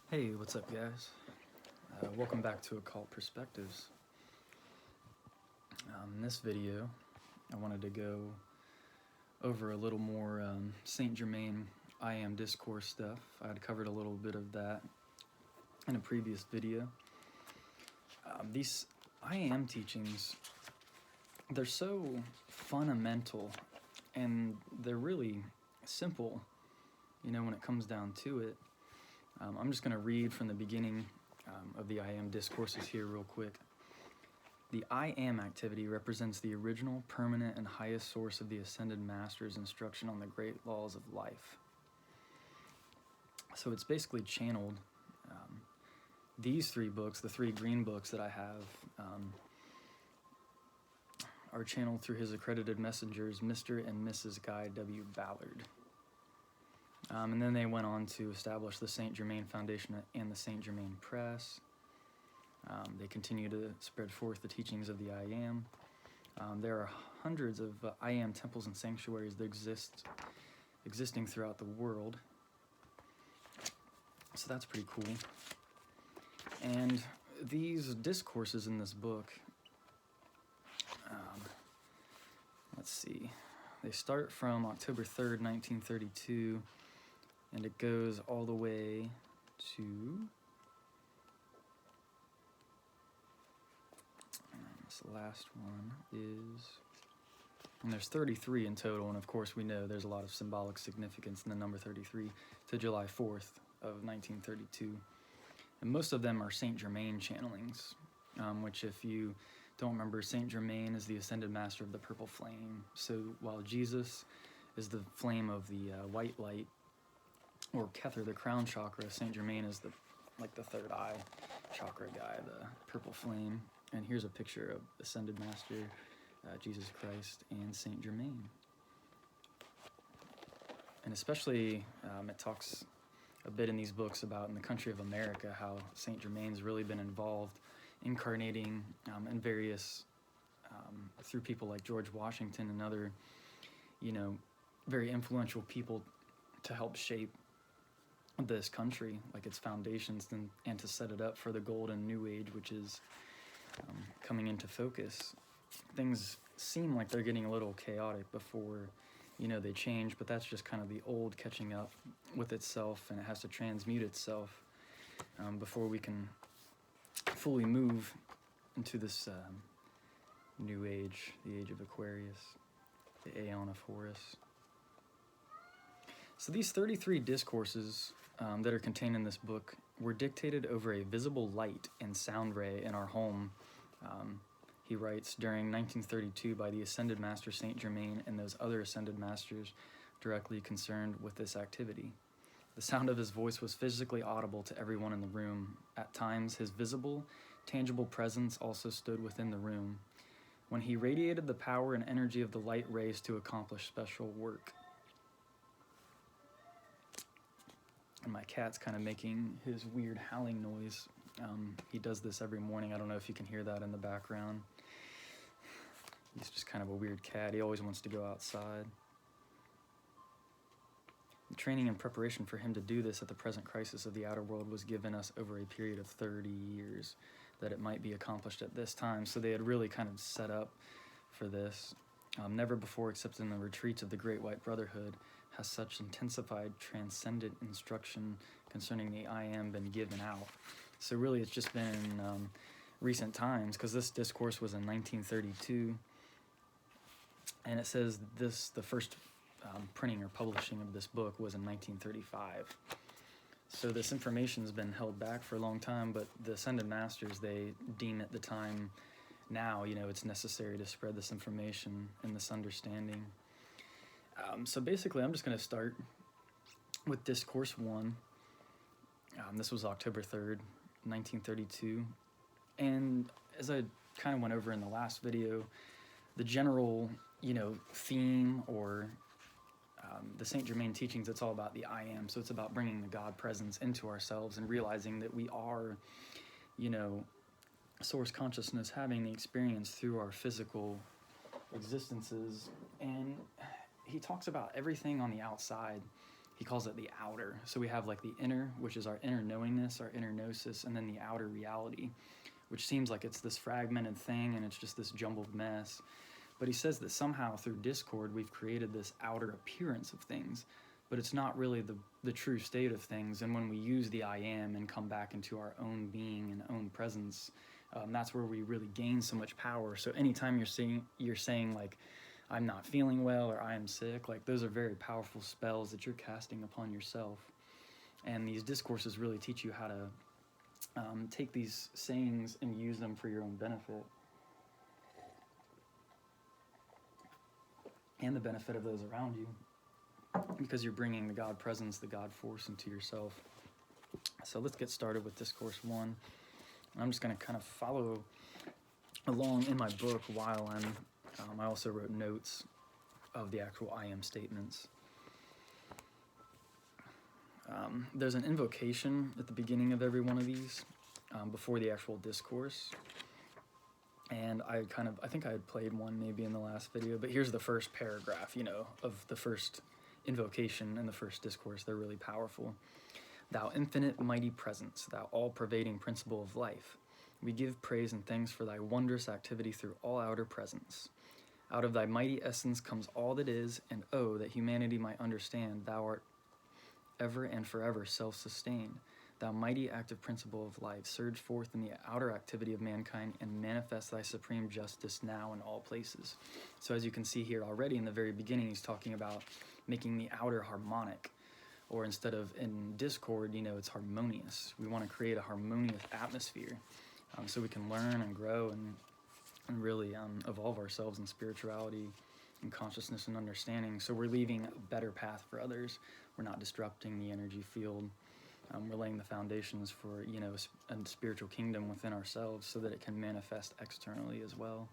Hey, what's up, guys? Welcome back to Occult Perspectives. In this video, I wanted to go over a little more Saint Germain I Am Discourse stuff. I had covered a little bit of that in a previous video. These I Am teachings, they're so fundamental and they're really simple, when it comes down to it. I'm just going to read from the beginning of the I Am Discourses here real quick. The I Am activity represents the original, permanent, and highest source of the Ascended Master's instruction on the great laws of life. So it's basically channeled. These three books, the three green books that I have, are channeled through his accredited messengers, Mr. and Mrs. Guy W. Ballard. And then they went on to establish the Saint Germain Foundation and the Saint Germain Press. They continue to spread forth the teachings of the I Am. There are hundreds of I Am temples and sanctuaries that existing throughout the world. So that's pretty cool. And these discourses in this book, let's see, they start from October 3rd, 1932, and it goes all the way to this last one is, and there's 33 in total, and of course we know there's a lot of symbolic significance in the number 33 to July 4th of 1932. And most of them are Saint Germain channelings, which, if you don't remember, Saint Germain is the Ascended Master of the Purple Flame. So while Jesus is the flame of the white light, or Kether, the crown chakra, Saint Germain is the third eye chakra guy, the purple flame. And here's a picture of Ascended Master, Jesus Christ, and Saint Germain. And especially, it talks a bit in these books about in the country of America how Saint Germain's really been involved, incarnating in various, through people like George Washington and other, very influential people to help shape this country, like its foundations, and to set it up for the golden new age, which is coming into focus. Things seem like they're getting a little chaotic before, they change, but that's just kind of the old catching up with itself, and it has to transmute itself before we can fully move into this new age, the age of Aquarius, the Aeon of Horus. So these 33 discourses that are contained in this book were dictated over a visible light and sound ray in our home, he writes, during 1932 by the Ascended Master Saint Germain and those other Ascended Masters directly concerned with this activity. The sound of his voice was physically audible to everyone in the room. At times, his visible, tangible presence also stood within the room, when he radiated the power and energy of the light rays to accomplish special work. And my cat's kind of making his weird howling noise. He does this every morning. I don't know if you can hear that in the background. He's just kind of a weird cat. He always wants to go outside. The training and preparation for him to do this at the present crisis of the outer world was given us over a period of 30 years, that it might be accomplished at this time. So they had really kind of set up for this. Never before, except in the retreats of the Great White Brotherhood, has such intensified, transcendent instruction concerning the I Am been given out. So really it's just been in recent times, because this discourse was in 1932, and it says the first printing or publishing of this book was in 1935. So this information's been held back for a long time, but the Ascended Masters, they deem it the time now, it's necessary to spread this information and this understanding. So basically, I'm just going to start with Discourse One. This was October 3rd, 1932. And as I kind of went over in the last video, the general, theme or the Saint Germain teachings, it's all about the I Am. So it's about bringing the God presence into ourselves and realizing that we are, source consciousness, having the experience through our physical existences. And he talks about everything on the outside he calls it the outer. So we have like the inner, which is our inner knowingness, our inner gnosis, and then the outer reality, which seems like it's this fragmented thing and it's just this jumbled mess. But he says that somehow through discord, we've created this outer appearance of things, but it's not really the true state of things. And when we use the I am and come back into our own being and own presence, that's where we really gain so much power. So anytime you're saying like, I'm not feeling well or I am sick, like those are very powerful spells that you're casting upon yourself. And these discourses really teach you how to take these sayings and use them for your own benefit and the benefit of those around you, because you're bringing the God presence, the God force into yourself. So let's get started with Discourse One. I'm just going to kind of follow along in my book while I also wrote notes of the actual I am statements. There's an invocation at the beginning of every one of these before the actual discourse. And I think I had played one maybe in the last video, but here's the first paragraph, of the first invocation and the first discourse. They're really powerful. Thou infinite mighty presence, thou all-pervading principle of life, we give praise and thanks for thy wondrous activity through all outer presence. Out of thy mighty essence comes all that is, and oh, that humanity might understand, thou art ever and forever self-sustained. Thou mighty active principle of life, surge forth in the outer activity of mankind and manifest thy supreme justice now in all places. So as you can see here already in the very beginning, he's talking about making the outer harmonic, or instead of in discord, it's harmonious. We want to create a harmonious atmosphere so we can learn and grow and really evolve ourselves in spirituality and consciousness and understanding. So we're leaving a better path for others. We're not disrupting the energy field. We're laying the foundations for, a spiritual kingdom within ourselves so that it can manifest externally as well.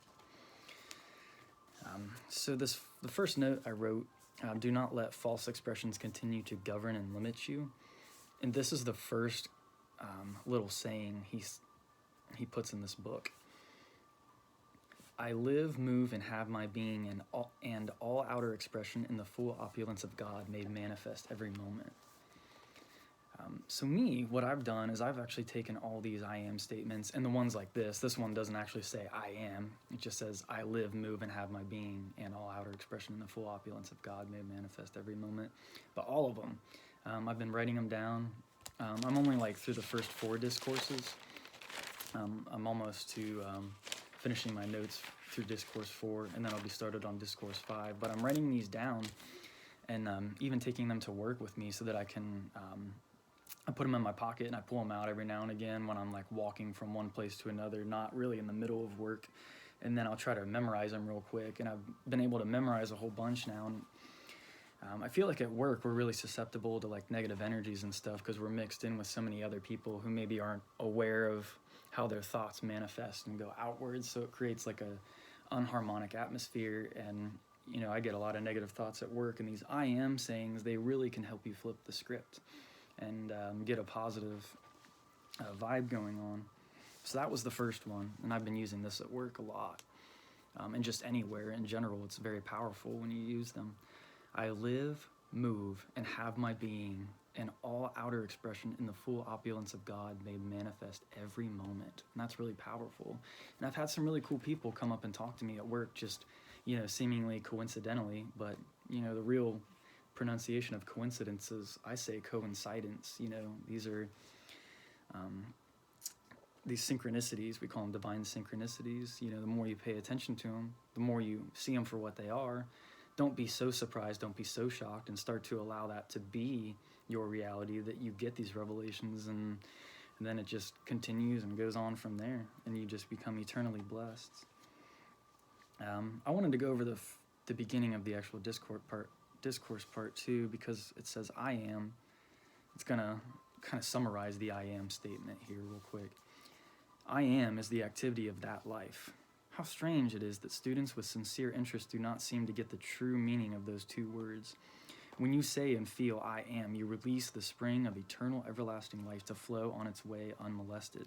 So the first note I wrote, do not let false expressions continue to govern and limit you. And this is the first little saying he puts in this book. I live, move, and have my being, and all outer expression in the full opulence of God made manifest every moment. So what I've done is I've actually taken all these I am statements, and the ones like this one doesn't actually say I am. It just says I live, move, and have my being, and all outer expression in the full opulence of God made manifest every moment. But all of them, I've been writing them down. I'm only through the first 4 discourses. I'm almost to finishing my notes through Discourse 4, and then I'll be started on Discourse 5. But I'm writing these down and even taking them to work with me so that I can, I put them in my pocket and I pull them out every now and again when I'm walking from one place to another, not really in the middle of work. And then I'll try to memorize them real quick. And I've been able to memorize a whole bunch now. And I feel like at work we're really susceptible to negative energies and stuff because we're mixed in with so many other people who maybe aren't aware of how their thoughts manifest and go outwards. So it creates a unharmonic atmosphere, and I get a lot of negative thoughts at work, and these I am sayings, they really can help you flip the script and get a positive vibe going on. So that was the first one, and I've been using this at work a lot, and just anywhere in general. It's very powerful when you use them. I live, move, and have my being, and all outer expression in the full opulence of God made manifest every moment. And that's really powerful. And I've had some really cool people come up and talk to me at work, just, seemingly coincidentally, but, the real pronunciation of coincidences, I say coincidence. These are these synchronicities. We call them divine synchronicities. The more you pay attention to them, the more you see them for what they are. Don't be so surprised, don't be so shocked, and start to allow that to be your reality, that you get these revelations, and then it just continues and goes on from there, and you just become eternally blessed. I wanted to go over the beginning of the actual discourse part 2, because it says I am. It's going to kind of summarize the I am statement here real quick. I am is the activity of that life. How strange it is that students with sincere interest do not seem to get the true meaning of those 2 words. When you say and feel I am, you release the spring of eternal everlasting life to flow on its way unmolested.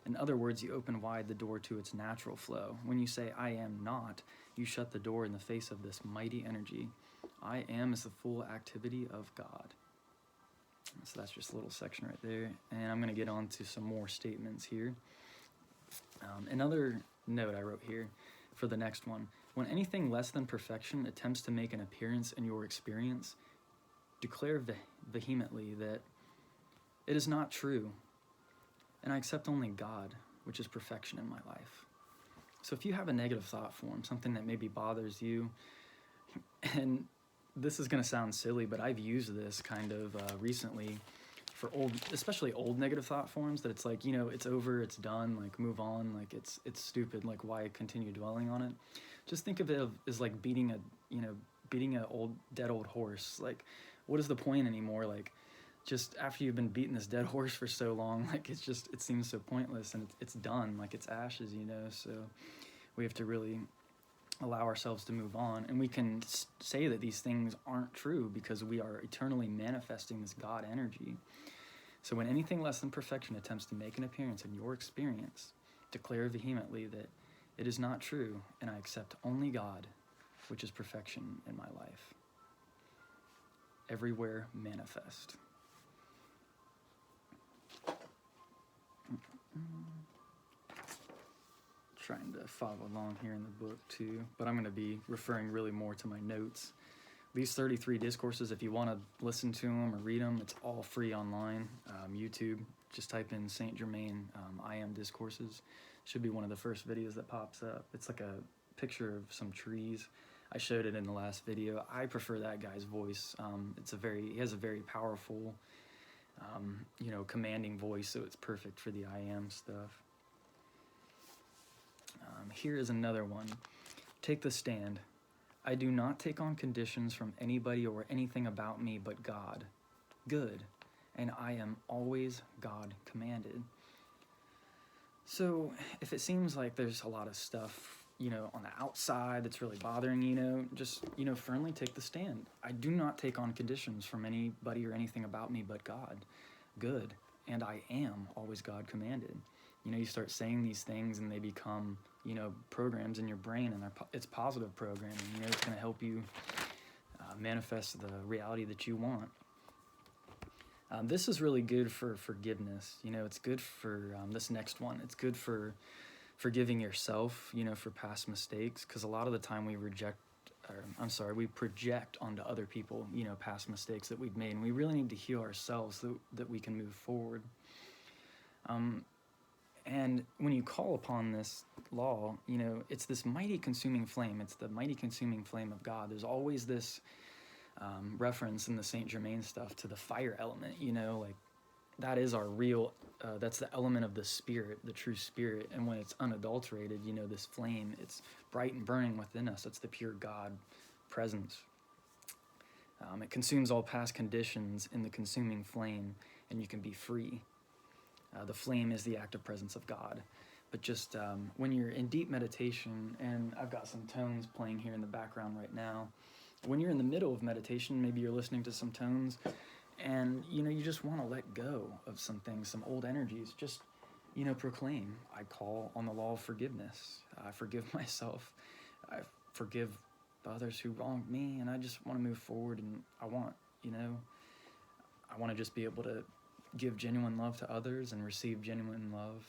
In other words, you open wide the door to its natural flow. When you say I am not, you shut the door in the face of this mighty energy. I am is the full activity of God. So that's just a little section right there. And I'm going to get on to some more statements here. Another note I wrote here for the next one. When anything less than perfection attempts to make an appearance in your experience, declare vehemently that it is not true, and I accept only God, which is perfection in my life. So if you have a negative thought form, something that maybe bothers you, and this is going to sound silly, but I've used this kind of recently for especially old negative thought forms, that it's like, it's over, it's done, like move on, like it's stupid, like why continue dwelling on it? Just think of it as like beating a dead old horse. Like, what is the point anymore? Like, just after you've been beating this dead horse for so long, like it seems so pointless, and it's done, like it's ashes, so we have to really allow ourselves to move on. And we can say that these things aren't true because we are eternally manifesting this God energy. So when anything less than perfection attempts to make an appearance in your experience, declare vehemently that it is not true, and I accept only God, which is perfection in my life. Everywhere manifest. Trying to follow along here in the book too, but I'm going to be referring really more to my notes. These 33 discourses, if you want to listen to them or read them, it's all free online. YouTube, just type in Saint Germain, I am Discourses. Should be one of the first videos that pops up. It's like a picture of some trees. I showed it in the last video. I prefer that guy's voice. He has a very powerful, commanding voice, so it's perfect for the I am stuff. Here is another one. Take the stand. I do not take on conditions from anybody or anything about me but God. Good. And I am always God commanded. So if it seems like there's a lot of stuff, on the outside that's really bothering you, just, firmly take the stand. I do not take on conditions from anybody or anything about me but God. Good. And I am always God commanded. You start saying these things and they become, programs in your brain, and it's positive programming. It's going to help you manifest the reality that you want. This is really good for forgiveness. It's good for this next one. It's good for forgiving yourself, for past mistakes, because a lot of the time we project onto other people, past mistakes that we've made, and we really need to heal ourselves so that we can move forward. And when you call upon this law, it's this mighty consuming flame. It's the mighty consuming flame of God. There's always this reference in the Saint Germain stuff to the fire element, like that is our real, that's the element of the spirit, the true spirit. And when it's unadulterated, this flame, it's bright and burning within us. It's the pure God presence. It consumes all past conditions in the consuming flame, and you can be free. The flame is the active presence of God. But just when you're in deep meditation, and I've got some tones playing here in the background right now, when you're in the middle of meditation, maybe you're listening to some tones, and you just want to let go of some things, some old energies. Just proclaim, I call on the law of forgiveness. I forgive myself. I forgive others who wronged me, and I just want to move forward, and I want to just be able to give genuine love to others and receive genuine love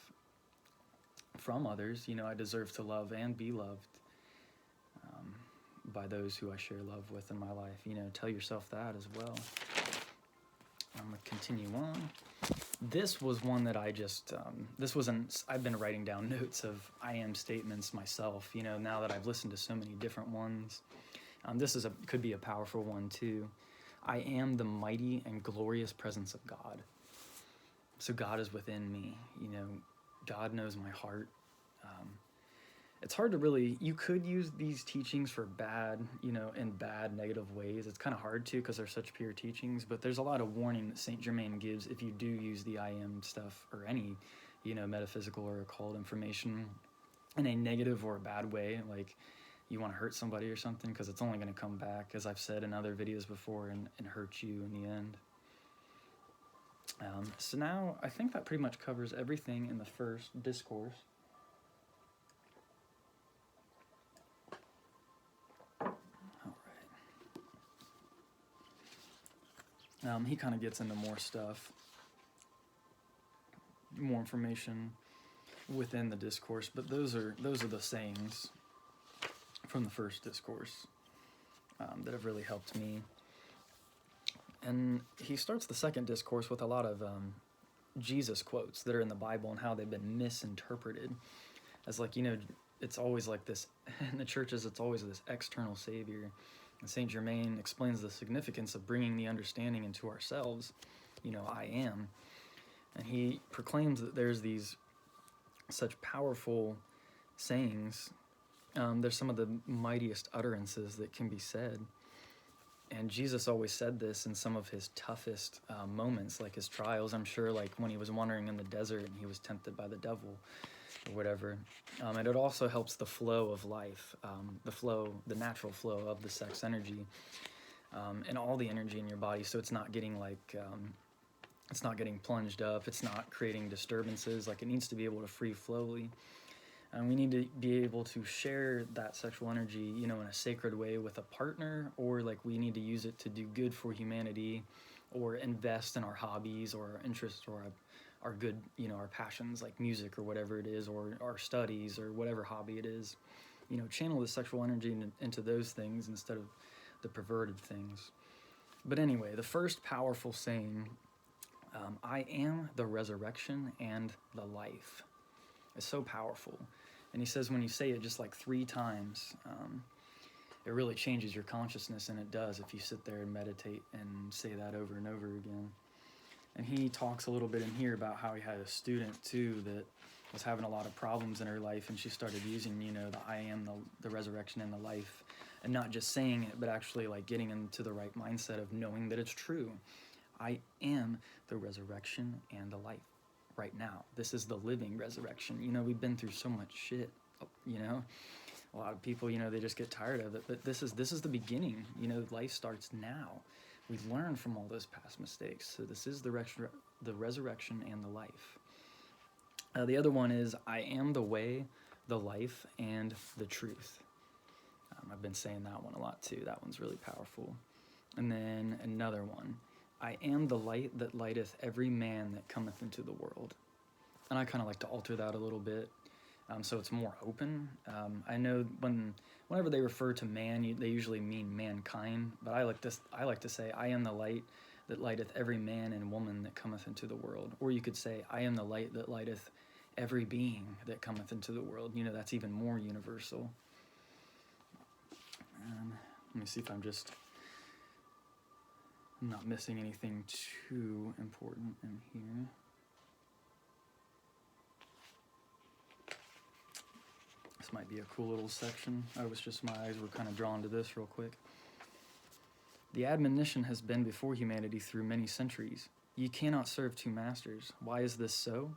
from others. I deserve to love and be loved by those who I share love with in my life. Tell yourself that as well. I'm going to continue on. This was one that I've been writing down notes of I am statements myself, now that I've listened to so many different ones. This could be a powerful one too. I am the mighty and glorious presence of God. So God is within me, God knows my heart. It's hard to really, you could use these teachings for bad, in bad, negative ways. It's kind of hard to, because they're such pure teachings, but there's a lot of warning that Saint Germain gives if you do use the I am stuff or any, metaphysical or occult information in a negative or a bad way, like you want to hurt somebody or something, because it's only going to come back, as I've said in other videos before, and hurt you in the end. So now I think that pretty much covers everything in the first discourse. All right. He kind of gets into more stuff, more information within the discourse, but those are the sayings from the first discourse that have really helped me. And he starts the second discourse with a lot of Jesus quotes that are in the Bible and how they've been misinterpreted as, like, it's always like this in the churches. It's always this external savior, and Saint Germain explains the significance of bringing the understanding into ourselves. I am, and he proclaims that there's these such powerful sayings. There's some of the mightiest utterances that can be said. And Jesus always said this in some of his toughest moments, like his trials. I'm sure, like when he was wandering in the desert and he was tempted by the devil or whatever. And it also helps the flow of life, the natural flow of the sex energy, and all the energy in your body. So it's not getting it's not getting plunged up. It's not creating disturbances. Like, it needs to be able to free flowly. And we need to be able to share that sexual energy, in a sacred way with a partner, or like we need to use it to do good for humanity, or invest in our hobbies or our interests or our good, our passions, like music or whatever it is, or our studies or whatever hobby it is. Channel the sexual energy into those things instead of the perverted things. But anyway, the first powerful saying, I am the resurrection and the life, is so powerful. And he says when you say it just like 3 times, it really changes your consciousness, and it does if you sit there and meditate and say that over and over again. And he talks a little bit in here about how he had a student too that was having a lot of problems in her life, and she started using, the I am the resurrection and the life, and not just saying it, but actually like getting into the right mindset of knowing that it's true. I am the resurrection and the life. Right now, this is the living resurrection. We've been through so much shit. A lot of people, they just get tired of it. But this is the beginning. Life starts now. We learn from all those past mistakes. So this is the resurrection and the life. The other one is, I am the way, the life, and the truth. I've been saying that one a lot too. That one's really powerful. And then another one, I am the light that lighteth every man that cometh into the world. And I kind of like to alter that a little bit, so it's more open. I know whenever they refer to man, they usually mean mankind, but I like to say, I am the light that lighteth every man and woman that cometh into the world. Or you could say, I am the light that lighteth every being that cometh into the world. That's even more universal. Let me see if I'm not missing anything too important in here. This might be a cool little section. My eyes were kind of drawn to this real quick. The admonition has been before humanity through many centuries. Ye cannot serve 2 masters. Why is this so?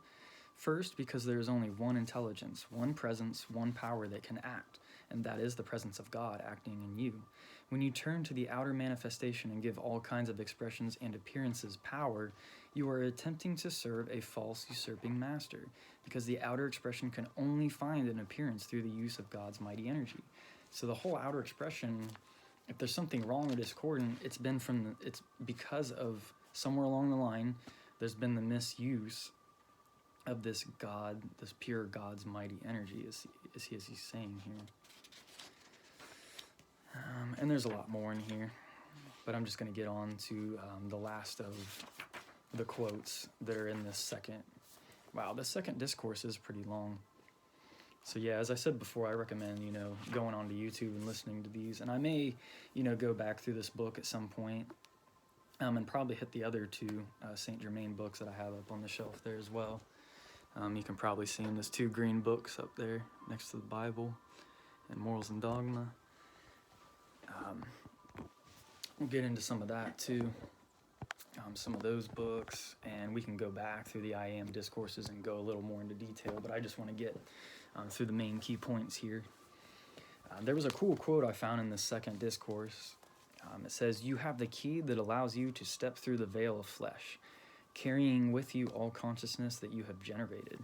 First, because there is only one intelligence, one presence, one power that can act, and that is the presence of God acting in you. When you turn to the outer manifestation and give all kinds of expressions and appearances power, you are attempting to serve a false usurping master, because the outer expression can only find an appearance through the use of God's mighty energy. So the whole outer expression, if there's something wrong or discordant, it's because of somewhere along the line, there's been the misuse of this God, this pure God's mighty energy, as he's saying here. And there's a lot more in here, but I'm just going to get on to the last of the quotes that are in this second. Wow, this second discourse is pretty long. So yeah, as I said before, I recommend, going onto YouTube and listening to these. And I may, go back through this book at some point, and probably hit the other 2 Saint Germain books that I have up on the shelf there as well. You can probably see them. There's 2 green books up there next to the Bible and Morals and Dogma. We'll get into some of that too, some of those books, and we can go back through the I Am discourses and go a little more into detail, but I just want to get through the main key points here. There was a cool quote I found in this second discourse. It says, you have the key that allows you to step through the veil of flesh, carrying with you all consciousness that you have generated.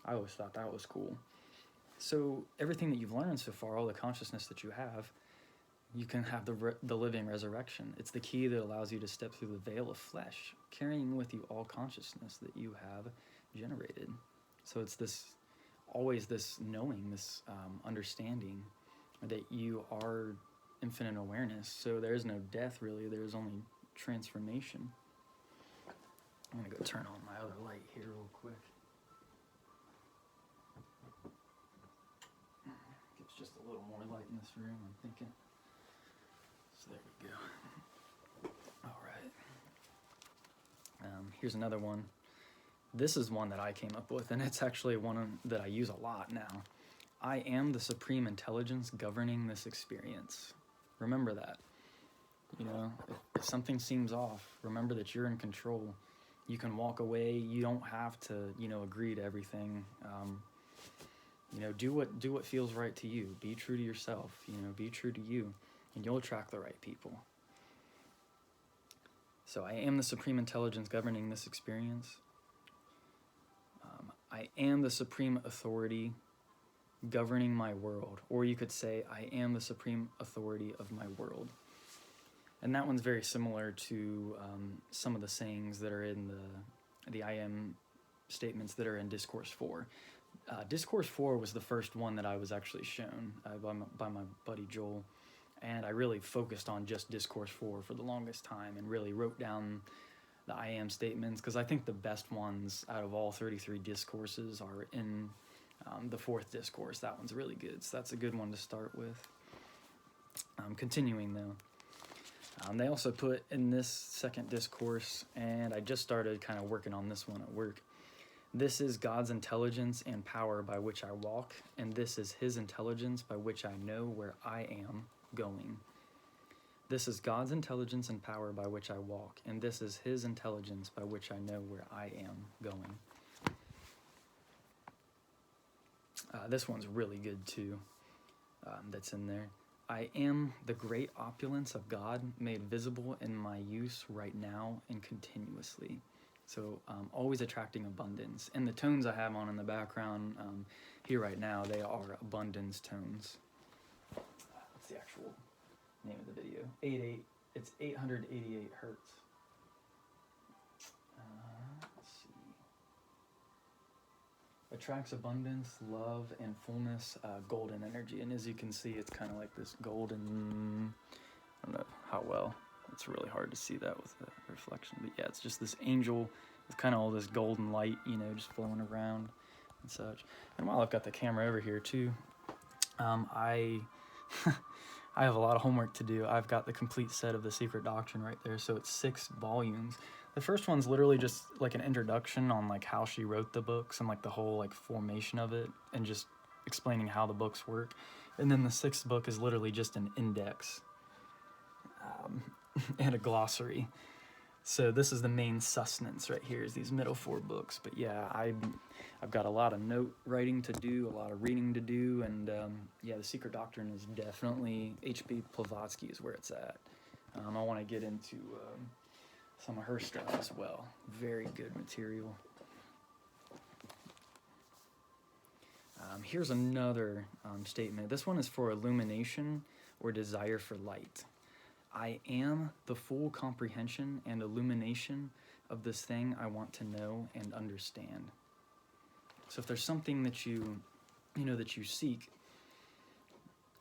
I always thought that was cool. So everything that you've learned so far, all the consciousness that you have, You can have the living resurrection. It's the key that allows you to step through the veil of flesh, carrying with you all consciousness that you have generated. So it's always this knowing, this understanding that you are infinite awareness. So there's no death, really. There's only transformation. I'm going to go turn on my other light here real quick. Gives just a little more light in this room, I'm thinking. So there we go. All right. Here's another one. This is one that I came up with, and it's actually one that I use a lot now. I am the supreme intelligence governing this experience. Remember that. You know, if something seems off, remember that you're in control. You can walk away. You don't have to, agree to everything. Do what feels right to you. Be true to yourself. Be true to you, and you'll attract the right people. So I am the supreme intelligence governing this experience. I am the supreme authority governing my world. Or you could say, I am the supreme authority of my world. And that one's very similar to some of the sayings that are in the I am statements that are in Discourse 4. Discourse 4 was the first one that I was actually shown by my buddy Joel. And I really focused on just Discourse 4 for the longest time and really wrote down the I am statements, because I think the best ones out of all 33 discourses are in the fourth discourse. That one's really good, so that's a good one to start with. Continuing though, they also put in this second discourse, and I just started kind of working on this one at work. This is God's intelligence and power by which I walk, and this is his intelligence by which I know where I am going. This is God's intelligence and power by which I walk, and this is his intelligence by which I know where I am going. This one's really good too, that's in there. I am the great opulence of God made visible in my use right now and continuously. So always attracting abundance. And the tones I have on in the background here right now, they are abundance tones. What's the actual name of the video? It's 888 hertz. Let's see. Attracts abundance, love, and fullness, golden energy. And as you can see, it's kind of like this golden, I don't know how well, it's really hard to see that with the reflection, but yeah, it's just this angel with kind of all this golden light, just flowing around and such. And while I've got the camera over here too, I have a lot of homework to do. I've got the complete set of The Secret Doctrine right there, so it's 6 volumes. The first one's literally just like an introduction on like how she wrote the books and like the whole like formation of it and just explaining how the books work. And then the 6th book is literally just an index and a glossary. So this is the main sustenance right here, is these middle 4 books. But yeah, I've got a lot of note writing to do, a lot of reading to do, and yeah, The Secret Doctrine is definitely, H.P. Blavatsky is where it's at. I want to get into some of her stuff as well. Very good material. Here's another statement. This one is for illumination or desire for light. I am the full comprehension and illumination of this thing I want to know and understand. So if there's something that you seek,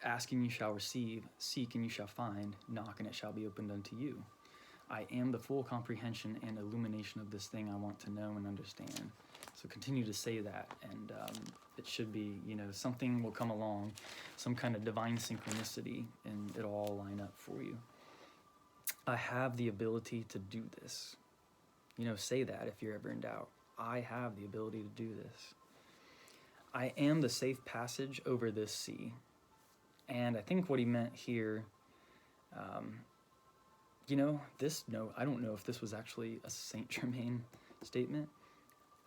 ask and you shall receive, seek and you shall find, knock and it shall be opened unto you. I am the full comprehension and illumination of this thing I want to know and understand. So continue to say that, and it should be, something will come along, some kind of divine synchronicity, and it'll all line up for you. I have the ability to do this. Say that if you're ever in doubt. I have the ability to do this. I am the safe passage over this sea. And I think what he meant here, I don't know if this was actually a Saint Germain statement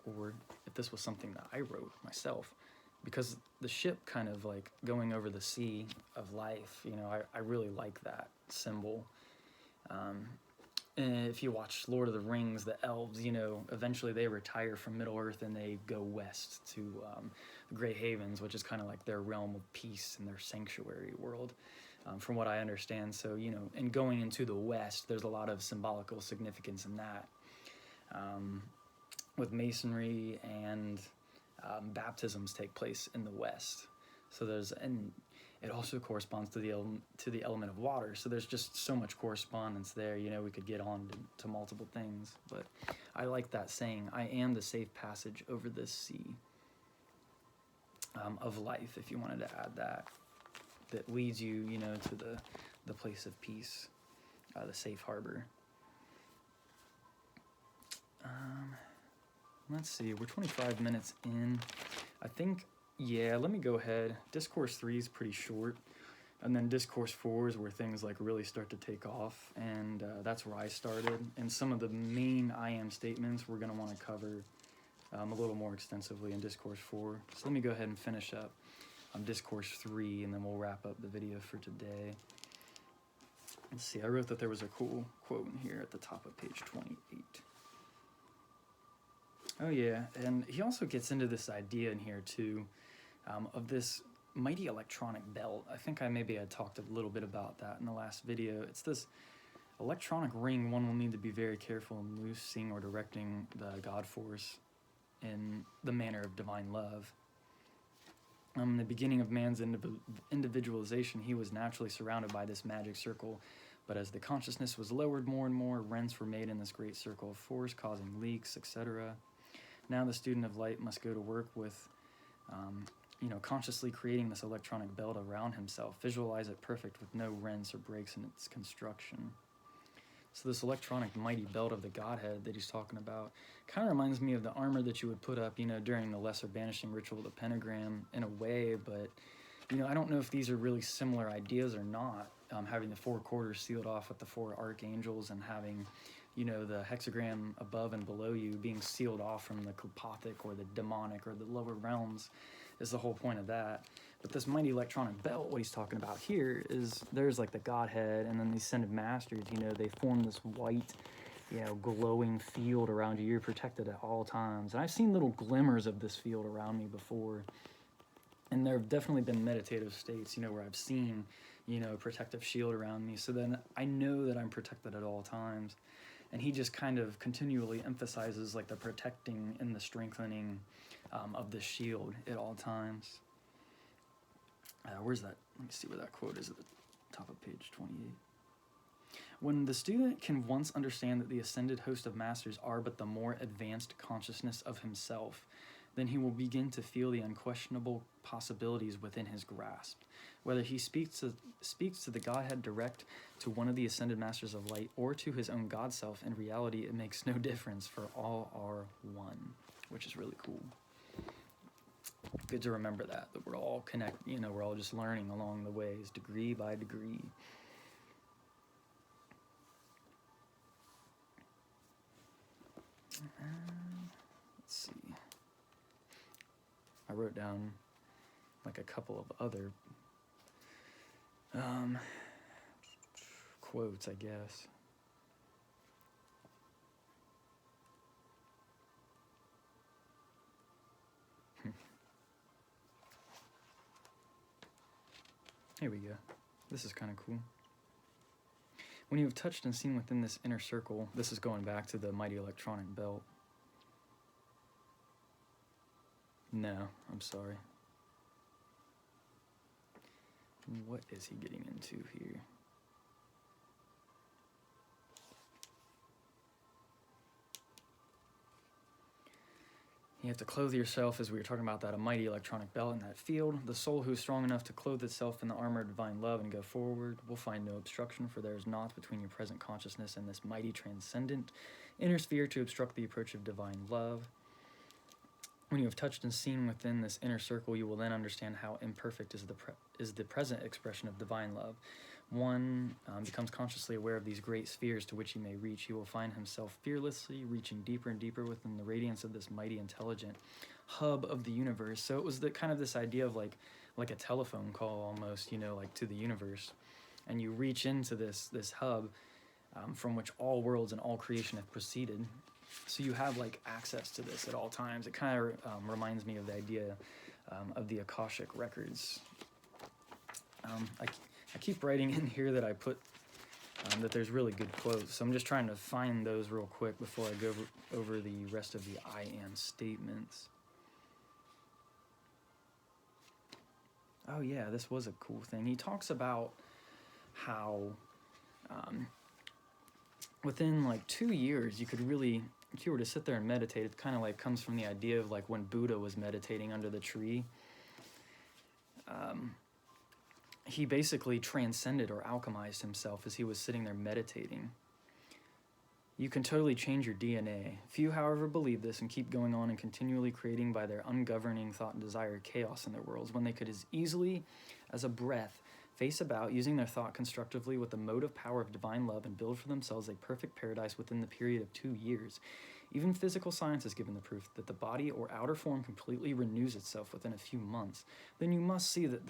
or if this was something that I wrote myself, because the ship kind of like going over the sea of life, I really like that symbol. And if you watch Lord of the Rings, the elves, eventually they retire from Middle-earth and they go west to the Grey Havens, which is kind of like their realm of peace and their sanctuary world. from what I understand. So, you know, and going into the West, there's a lot of symbolical significance in that. With Masonry and baptisms take place in the West. So and it also corresponds to the element of water. So there's just so much correspondence there. You know, we could get on to multiple things, but I like that saying, I am the safe passage over this sea of life, if you wanted to add that leads you, you know, to the place of peace, the safe harbor. Let's see, we're 25 minutes in. I think, yeah, let me go ahead. Discourse 3 is pretty short. And then Discourse 4 is where things like really start to take off. And that's where I started. And some of the main I am statements we're going to want to cover a little more extensively in Discourse 4. So let me go ahead and finish up Discourse 3, and then we'll wrap up the video for today. Let's see, I wrote that there was a cool quote in here at the top of page 28. Oh yeah, and he also gets into this idea in here too, of this mighty electronic belt. I think I talked a little bit about that in the last video. It's this electronic ring one will need to be very careful in loosing or directing the God force in the manner of divine love. In the beginning of man's individualization, he was naturally surrounded by this magic circle, but as the consciousness was lowered more and more, rents were made in this great circle of force, causing leaks, etc. Now the student of light must go to work with, consciously creating this electronic belt around himself, visualize it perfect with no rents or breaks in its construction. So this electronic mighty belt of the Godhead that he's talking about kind of reminds me of the armor that you would put up, during the lesser banishing ritual, the pentagram, in a way, but, I don't know if these are really similar ideas or not, having the 4 quarters sealed off with the 4 archangels and having, the hexagram above and below you being sealed off from the Klupothic or the demonic or the lower realms is the whole point of that. But this mighty electronic belt, what he's talking about here is there's like the Godhead, and then these ascended masters, they form this white, glowing field around you. You're protected at all times. And I've seen little glimmers of this field around me before. And there have definitely been meditative states, where I've seen, a protective shield around me. So then I know that I'm protected at all times. And he just kind of continually emphasizes like the protecting and the strengthening of the shield at all times. Where's that? Let me see where that quote is at the top of page 28. When the student can once understand that the ascended host of masters are but the more advanced consciousness of himself, then he will begin to feel the unquestionable possibilities within his grasp. Whether he speaks to the Godhead direct, to one of the ascended masters of light, or to his own God self, in reality it makes no difference, for all are one, which is really cool. Good to remember that we're all connected, we're all just learning along the ways, degree by degree. Let's see. I wrote down like a couple of other quotes, I guess. Here we go. This is kind of cool. When you have touched and seen within this inner circle, this is going back to the mighty electronic belt. No, I'm sorry. What is he getting into here? You have to clothe yourself, as we were talking about that, a mighty electronic belt in that field. The soul who is strong enough to clothe itself in the armor of divine love and go forward will find no obstruction, for there is naught between your present consciousness and this mighty transcendent inner sphere to obstruct the approach of divine love. When you have touched and seen within this inner circle, you will then understand how imperfect is the present expression of divine love. One becomes consciously aware of these great spheres to which he may reach. He will find himself fearlessly reaching deeper and deeper within the radiance of this mighty, intelligent hub of the universe. So it was the kind of this idea of like a telephone call almost, like to the universe. And you reach into this hub from which all worlds and all creation have proceeded. So you have like access to this at all times. It kind of reminds me of the idea of the Akashic records. I keep writing in here that I put that there's really good quotes, so I'm just trying to find those real quick before I go over the rest of the I am statements. Oh yeah, this was a cool thing. He talks about how within like 2 years you could really, if you were to sit there and meditate, it kind of like comes from the idea of like when Buddha was meditating under the tree. He basically transcended or alchemized himself as he was sitting there meditating. You can totally change your DNA. Few, however, believe this and keep going on and continually creating by their ungoverning thought and desire chaos in their worlds when they could as easily as a breath face about using their thought constructively with the motive power of divine love and build for themselves a perfect paradise within the period of 2 years. Even physical science has given the proof that the body or outer form completely renews itself within a few months. Then you must see that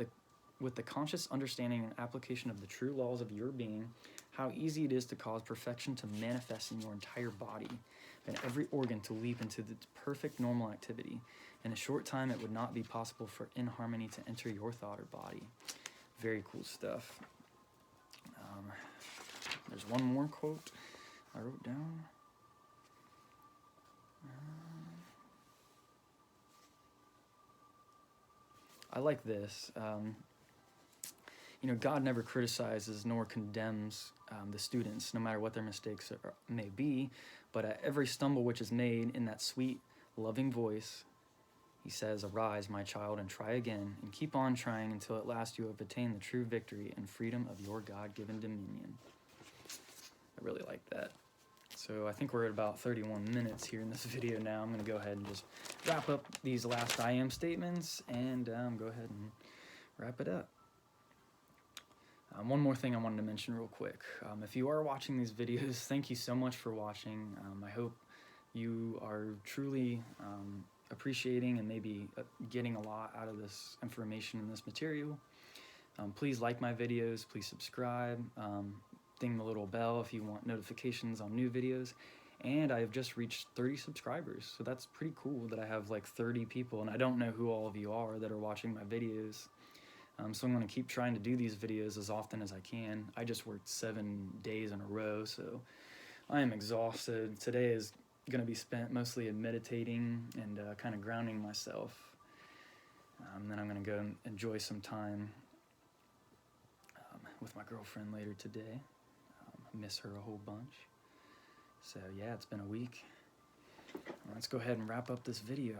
with the conscious understanding and application of the true laws of your being, how easy it is to cause perfection to manifest in your entire body, and every organ to leap into its perfect normal activity. In a short time, it would not be possible for inharmony to enter your thought or body. Very cool stuff. There's one more quote I wrote down. I like this. God never criticizes nor condemns the students, no matter what their mistakes may be, but at every stumble which is made in that sweet, loving voice, he says, "Arise, my child, and try again, and keep on trying until at last you have attained the true victory and freedom of your God-given dominion." I really like that. So I think we're at about 31 minutes here in this video now. I'm going to go ahead and just wrap up these last I am statements and go ahead and wrap it up. One more thing I wanted to mention real quick. If you are watching these videos, thank you so much for watching. I hope you are truly appreciating and maybe getting a lot out of this information and this material. Please like my videos, please subscribe, ding the little bell if you want notifications on new videos. And I have just reached 30 subscribers, so that's pretty cool that I have like 30 people, and I don't know who all of you are that are watching my videos. So I'm going to keep trying to do these videos as often as I can. I just worked 7 days in a row, so I am exhausted. Today is going to be spent mostly in meditating and kind of grounding myself. Then I'm going to go and enjoy some time with my girlfriend later today. I miss her a whole bunch. So yeah, it's been a week. Let's go ahead and wrap up this video.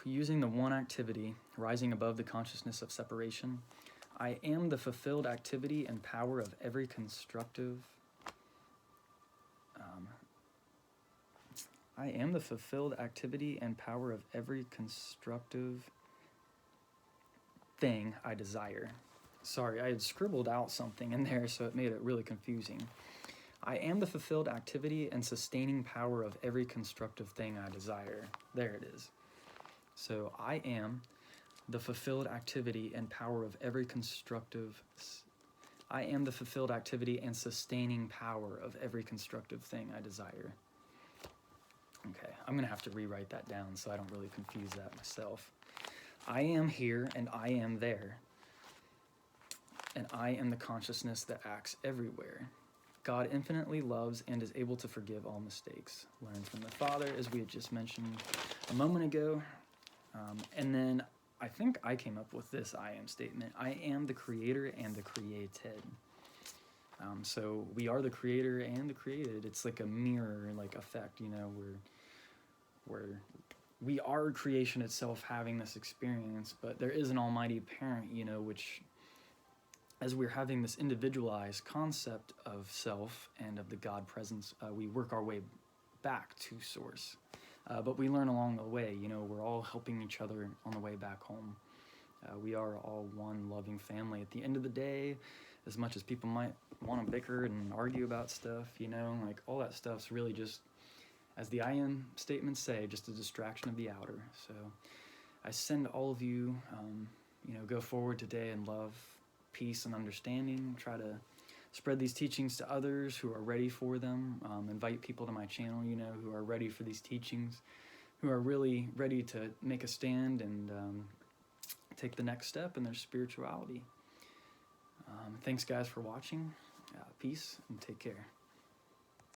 Using the one activity, rising above the consciousness of separation, I am the fulfilled activity and power of every constructive. I am the fulfilled activity and power of every constructive thing I desire. Sorry, I had scribbled out something in there, so it made it really confusing. I am the fulfilled activity and sustaining power of every constructive thing I desire. There it is. So I am the fulfilled activity and power of every constructive. I am the fulfilled activity and sustaining power of every constructive thing I desire. Okay, I'm going to have to rewrite that down so I don't really confuse that myself. I am here and I am there. And I am the consciousness that acts everywhere. God infinitely loves and is able to forgive all mistakes. Learn from the Father, as we had just mentioned a moment ago. And then I think I came up with this I am statement. I am the creator and the created. So we are the creator and the created. It's like a mirror like effect, where we are creation itself having this experience, but there is an almighty parent, which as we're having this individualized concept of self and of the God presence, we work our way back to source. But we learn along the way, we're all helping each other on the way back home. We are all one loving family. At the end of the day, as much as people might want to bicker and argue about stuff, like all that stuff's really just, as the I am statements say, just a distraction of the outer. So I send all of you, go forward today in love, peace, and understanding. Try to spread these teachings to others who are ready for them. Invite people to my channel, who are ready for these teachings, who are really ready to make a stand and take the next step in their spirituality. Thanks, guys, for watching. Peace and take care.